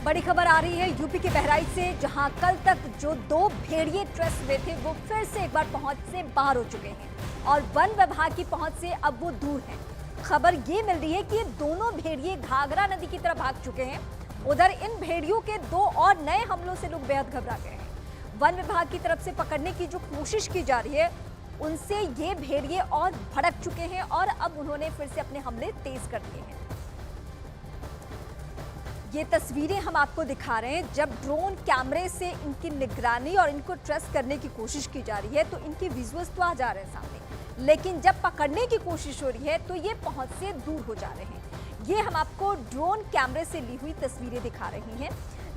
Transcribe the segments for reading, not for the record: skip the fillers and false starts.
बड़ी खबर आ रही है यूपी के बहराइच से, जहां कल तक जो 2 भेड़िए ट्रस्ट में थे वो फिर से एक बार पहुंच से बाहर हो चुके हैं और वन विभाग की पहुंच से अब वो दूर हैं। खबर ये मिल रही है कि ये दोनों भेड़िए घाघरा नदी की तरफ भाग चुके हैं। उधर इन भेड़ियों के 2 और नए हमलों से लोग बेहद घबरा गए हैं। वन विभाग की तरफ से पकड़ने की जो कोशिश की जा रही है उनसे ये भेड़िए और भड़क चुके हैं और अब उन्होंने फिर से अपने हमले तेज कर दिए हैं। ये तस्वीरें हम आपको दिखा रहे हैं जब ड्रोन कैमरे से इनकी निगरानी और इनको ट्रेस करने की कोशिश की जा रही है तो इनके विजुअल्स तो आ जा रहे हैं सामने, लेकिन जब पकड़ने की कोशिश हो रही है तो ये पहुंच से दूर हो जा रहे हैं। ये हम आपको ड्रोन कैमरे से ली हुई तस्वीरें दिखा रही हैं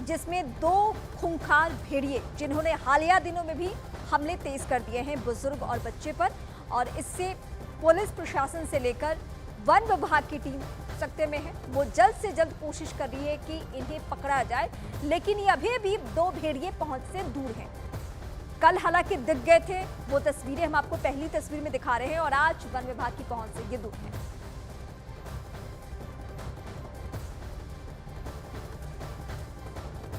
जिसमें 2 खूंखार भेड़िए जिन्होंने हालिया दिनों में भी हमले तेज कर दिए हैं बुजुर्ग और बच्चे पर, और इससे पुलिस प्रशासन से लेकर वन विभाग की टीम सकते में है। वो जल्द से जल्द कोशिश कर रही है कि इन्हें पकड़ा जाए, लेकिन ये अभी भी 2 भेड़िए पहुंच से दूर हैं। कल हालांकि दिख गए थे, वो तस्वीरें हम आपको पहली तस्वीर में दिखा रहे हैं और आज वन विभाग की पहुंच से ये दूर हैं।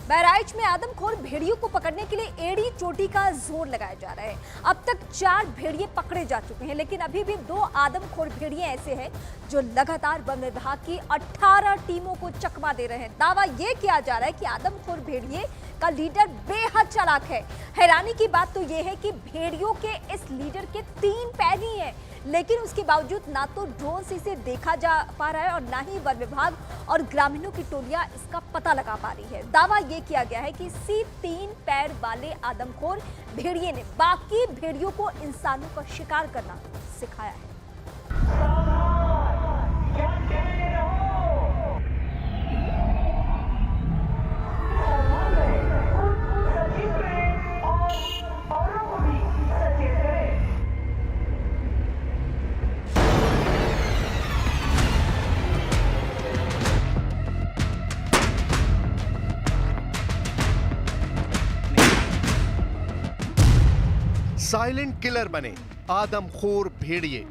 बहराइच में आदमखोर भेड़ियों को पकड़ने के लिए एड़ी चोटी का जोर लगाया जा रहा है। अब तक 4 भेड़िए पकड़े जा चुके हैं, लेकिन अभी भी 2 आदमखोर भेड़िए ऐसे हैं जो लगातार वन विभाग की 18 टीमों को चकमा दे रहे हैं। दावा यह किया जा रहा है कि आदमखोर भेड़िए का लीडर बेहद चालाक है। हैरानी की बात तो यह है कि भेड़ियों के इस लीडर के 3 पैर ही हैं, लेकिन उसके बावजूद ना तो ड्रोन से इसे देखा जा पा रहा है और ना ही वन विभाग और ग्रामीणों की टोलियां इसका पता लगा पा रही है। दावा यह किया गया है कि इसी 3 पैर वाले आदमखोर भेड़िए ने बाकी भेड़ियों को इंसानों का शिकार करना सिखाया है। साइलेंट किलर बने आदमखोर भेड़िए।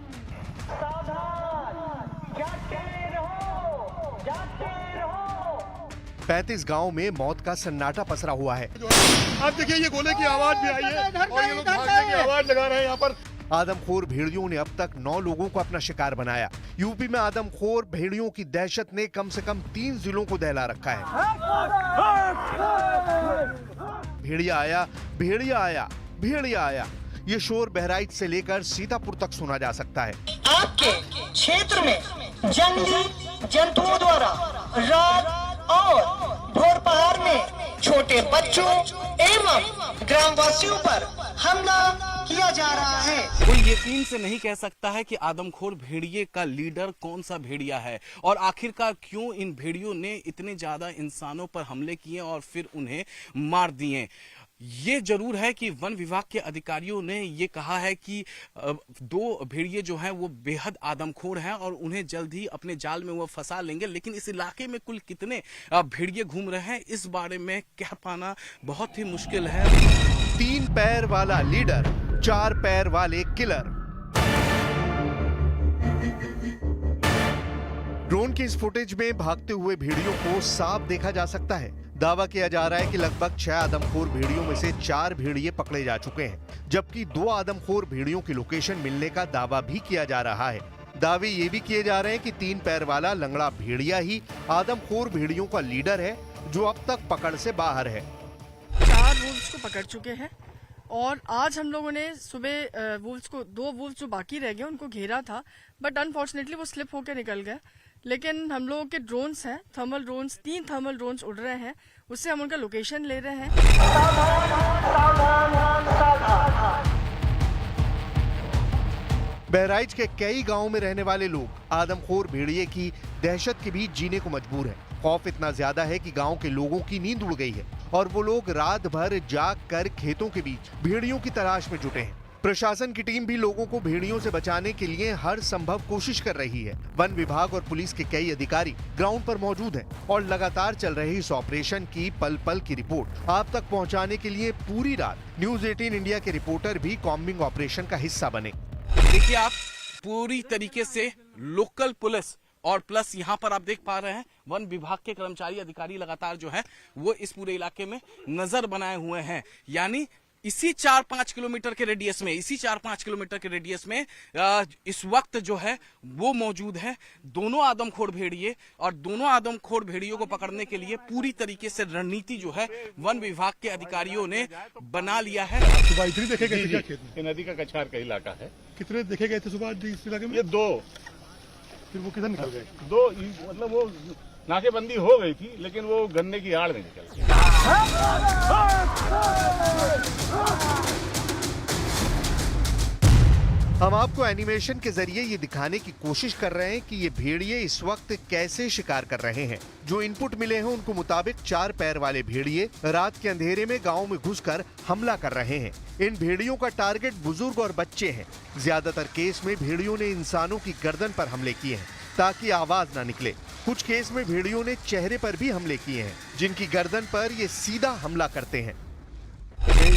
35 गांव में मौत का सन्नाटा पसरा हुआ है। आप देखिए ये गोले की आवाज भी आई है और ये लोग भागने की आवाज लगा रहे हैं यहाँ पर। आदमखोर भेड़ियों ने अब तक 9 लोगों को अपना शिकार बनाया। यूपी में आदमखोर भेड़ियों की दहशत ने कम से कम 3 जिलों को दहला रखा है। भेड़िया आया, भेड़िया आया, भेड़िया आया, ये शोर बहराइच से लेकर सीतापुर तक सुना जा सकता है। आपके क्षेत्र में जंगली जंतुओं द्वारा रात और भोर पहाड़ में छोटे बच्चों एवं ग्रामवासियों पर हमला किया जा रहा है। कोई यकीन से नहीं कह सकता है कि आदमखोर भेड़िए का लीडर कौन सा भेड़िया है और आखिरकार क्यों इन भेड़ियों ने इतने ज्यादा इंसानों पर हमले किए और फिर उन्हें मार दिए। ये जरूर है कि वन विभाग के अधिकारियों ने ये कहा है कि 2 भेड़िए जो हैं वो बेहद आदमखोर हैं और उन्हें जल्द ही अपने जाल में वो फंसा लेंगे, लेकिन इस इलाके में कुल कितने भेड़िए घूम रहे हैं इस बारे में कह पाना बहुत ही मुश्किल है। 3 पैर वाला लीडर, 4 पैर वाले किलर। ड्रोन की इस फुटेज में भागते हुए भेड़ियों को साफ देखा जा सकता है। दावा किया जा रहा है कि लगभग 6 आदमखोर भेड़ियों में से 4 भेड़िए पकड़े जा चुके हैं, जबकि 2 आदमखोर भेड़ियों की लोकेशन मिलने का दावा भी किया जा रहा है। दावे ये भी किए जा रहे हैं कि 3 पैर वाला लंगड़ा भेड़िया ही आदमखोर भेड़ियों का लीडर है जो अब तक पकड़ से बाहर है। 4 वुल्व्स को पकड़ चुके हैं और आज हम लोगों ने सुबह वुल्व्स को 2 वुल्व्स जो बाकी रह गए उनको घेरा था, बट अनफॉर्चुनेटली वो स्लिप होकर निकल गए। लेकिन हम लोगों के ड्रोन्स हैं, थर्मल ड्रोन्स, 3 थर्मल ड्रोन्स उड़ रहे हैं, उससे हम उनका लोकेशन ले रहे हैं। बहराइच के कई गांवों में रहने वाले लोग आदमखोर भेड़िए की दहशत के बीच जीने को मजबूर हैं। खौफ इतना ज्यादा है कि गांव के लोगों की नींद उड़ गई है और वो लोग रात भर जाग कर खेतों के बीच भेड़ियों की तलाश में जुटे हैं। प्रशासन की टीम भी लोगों को भेड़ियों से बचाने के लिए हर संभव कोशिश कर रही है। वन विभाग और पुलिस के कई अधिकारी ग्राउंड पर मौजूद हैं और लगातार चल रहे इस ऑपरेशन की पल पल की रिपोर्ट आप तक पहुंचाने के लिए पूरी रात न्यूज़ 18 इंडिया के रिपोर्टर भी कॉम्बिंग ऑपरेशन का हिस्सा बने। देखिए आप पूरी तरीके से लोकल पुलिस और प्लस यहाँ पर आप देख पा रहे हैं वन विभाग के कर्मचारी अधिकारी लगातार जो है वो इस पूरे इलाके में नजर बनाए हुए हैं। यानी इसी 4-5 किलोमीटर के रेडियस में इस वक्त जो है वो मौजूद है दोनों आदमखोर भेड़िए, और दोनों आदमखोर भेड़ियों को पकड़ने के लिए पूरी तरीके से रणनीति जो है वन विभाग के अधिकारियों ने बना लिया है। सुबह इतनी देखे गए थे क्या खेत में? ये नदी का कछार का इलाका है। कितने देखे गए थे सुबह इस इलाके में? ये 2, फिर वो किधर निकल गए? 2 मतलब वो नाकेबंदी हो गई थी, लेकिन वो गन्ने की आड़ में निकल गए। हम आपको एनिमेशन के जरिए ये दिखाने की कोशिश कर रहे हैं कि ये भेड़िए इस वक्त कैसे शिकार कर रहे हैं। जो इनपुट मिले हैं उनको मुताबिक 4 पैर वाले भेड़िए रात के अंधेरे में गांव में घुसकर हमला कर रहे हैं। इन भेड़ियों का टारगेट बुजुर्ग और बच्चे हैं। ज्यादातर केस में भेड़ियों ने इंसानों की गर्दन पर हमले किए हैं ताकि आवाज ना निकले। कुछ केस में भेड़ियों ने चेहरे पर भी हमले किए हैं, जिनकी गर्दन पर ये सीधा हमला करते हैं।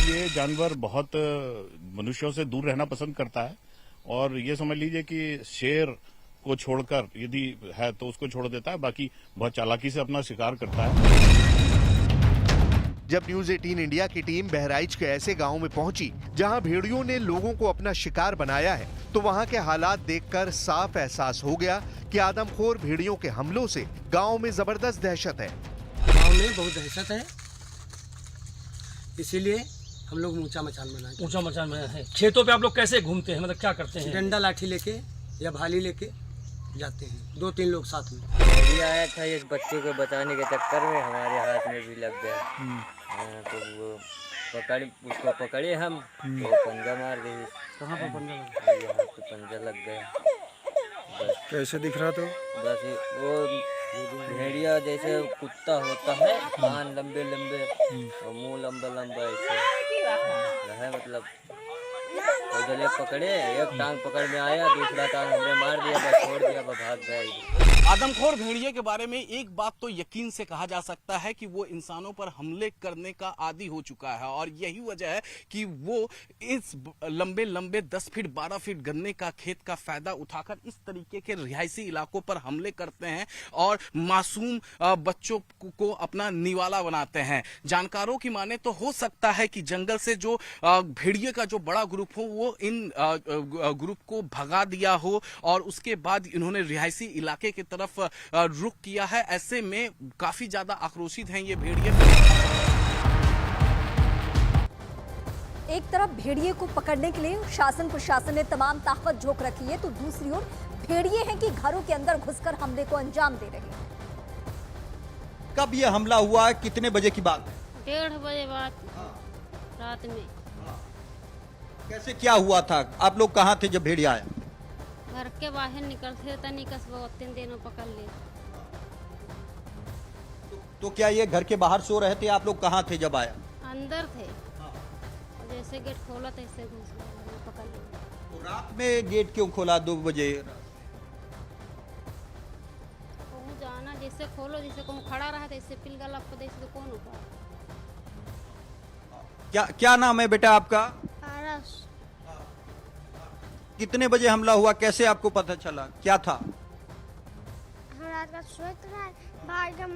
ये जानवर बहुत मनुष्यों से दूर रहना पसंद करता है, और ये समझ लीजिए कि शेर को छोड़कर यदि है तो उसको छोड़ देता है, बाकी बहुत चालाकी से अपना शिकार करता है। जब न्यूज 18 इंडिया की टीम बहराइच के ऐसे गांव में पहुंची जहां भेड़ियों ने लोगों को अपना शिकार बनाया है, तो वहां के हालात देखकर साफ एहसास हो गया कि आदमखोर भेड़ियों के हमलों से गांव में जबरदस्त दहशत है। गांव में बहुत दहशत है, इसीलिए हम लोग ऊंचा मचान बनाए। ऊंचा मचान बनाया है। खेतों पे आप लोग कैसे घूमते हैं, मतलब क्या करते हैं? डंडा लाठी लेके या भाली लेके जाते हैं, 2-3 लोग साथ में। ये आया था इस बच्चे को बचाने के चक्कर में, हमारे हाथ में भी लग गया। तो वो उसको पकड़े हम, तो पंजा मार दी। कहाँ पर पंजा मारा? यहाँ पे पंजा लग गया। कैसे दिख रहा? तो बस वो भेड़िया जैसे कुत्ता होता है, कान लंबे लंबे और मुंह लंबा लंबा ऐसे है, मतलब और जले पकड़े, एक टांग पकड़ में आया, दूसरा टांग हमने मार दिया, बस छोड़ दिया, बस भाग गया। आदमखोर भेड़िए के बारे में एक बात तो यकीन से कहा जा सकता है कि वो इंसानों पर हमले करने का आदी हो चुका है, और यही वजह है कि वो इस लंबे लंबे 10 फीट 12 फीट गन्ने का खेत का फायदा उठाकर इस तरीके के रिहायशी इलाकों पर हमले करते हैं और मासूम बच्चों को अपना निवाला बनाते हैं। जानकारों की माने तो हो सकता है कि जंगल से जो भेड़िए का जो बड़ा ग्रुप हो वो इन ग्रुप को भगा दिया हो, और उसके बाद इन्होंने रिहायशी इलाके की तरफ रुख किया है। ऐसे में काफी ज्यादा आक्रोशित हैं ये भेड़िए। एक तरफ भेड़िए को पकड़ने के लिए शासन प्रशासन ने तमाम ताकत झोंक रखी है, तो दूसरी ओर भेड़िए हैं कि घरों के अंदर घुसकर हमले को अंजाम दे रहे हैं। कब ये हमला हुआ है, कितने बजे की बात है? 1:30 बजे बाद रात में। कैसे क्या हुआ था? आप लोग कहाँ थे जब भेड़िया आया? घर के बाहर निकलते थे, निकस 2-3 दिनों पकड़ लिए। तो क्या ये घर के बाहर सो रहे थे? आप लोग कहाँ थे जब आया? अंदर थे, और जैसे गेट खोला तैसे घुस गए, पकड़ लिए। तो रात में गेट क्यों खोला 2 बजे? कहूँ जाना जैसे खोलो, जैसे कहूँ खड़ा रहा तैसे पिल गला जैसे, तो कौन होगा? क्या नाम है बेटा आपका? आरस। कितने बजे हमला हुआ, कैसे आपको पता चला, क्या था? हम रात का सोच रहा है, भाग हम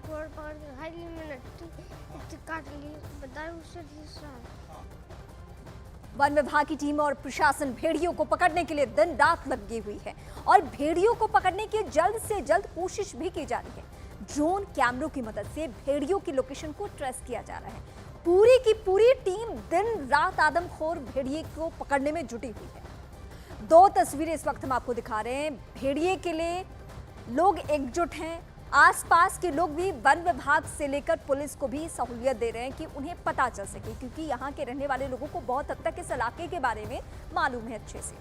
गोड़ पकड़ के खाई मिनट काट ली, बता उससे वन विभाग की टीम और प्रशासन भेड़ियों को पकड़ने के लिए दिन रात लगी हुई है, और भेड़ियों को पकड़ने की जल्द से जल्द कोशिश भी की जा रही है। ड्रोन कैमरों की मदद से भेड़ियों की लोकेशन को ट्रेस किया जा रहा है। पूरी की पूरी टीम दिन रात आदमखोर भेड़िए को पकड़ने में जुटी हुई है। 2 तस्वीरें इस वक्त हम आपको दिखा रहे हैं। भेड़िए के लिए लोग एकजुट हैं, आसपास के लोग भी वन विभाग से लेकर पुलिस को भी सहूलियत दे रहे हैं कि उन्हें पता चल सके, क्योंकि यहाँ के रहने वाले लोगों को बहुत हद तक इस इलाके के बारे में मालूम है अच्छे से।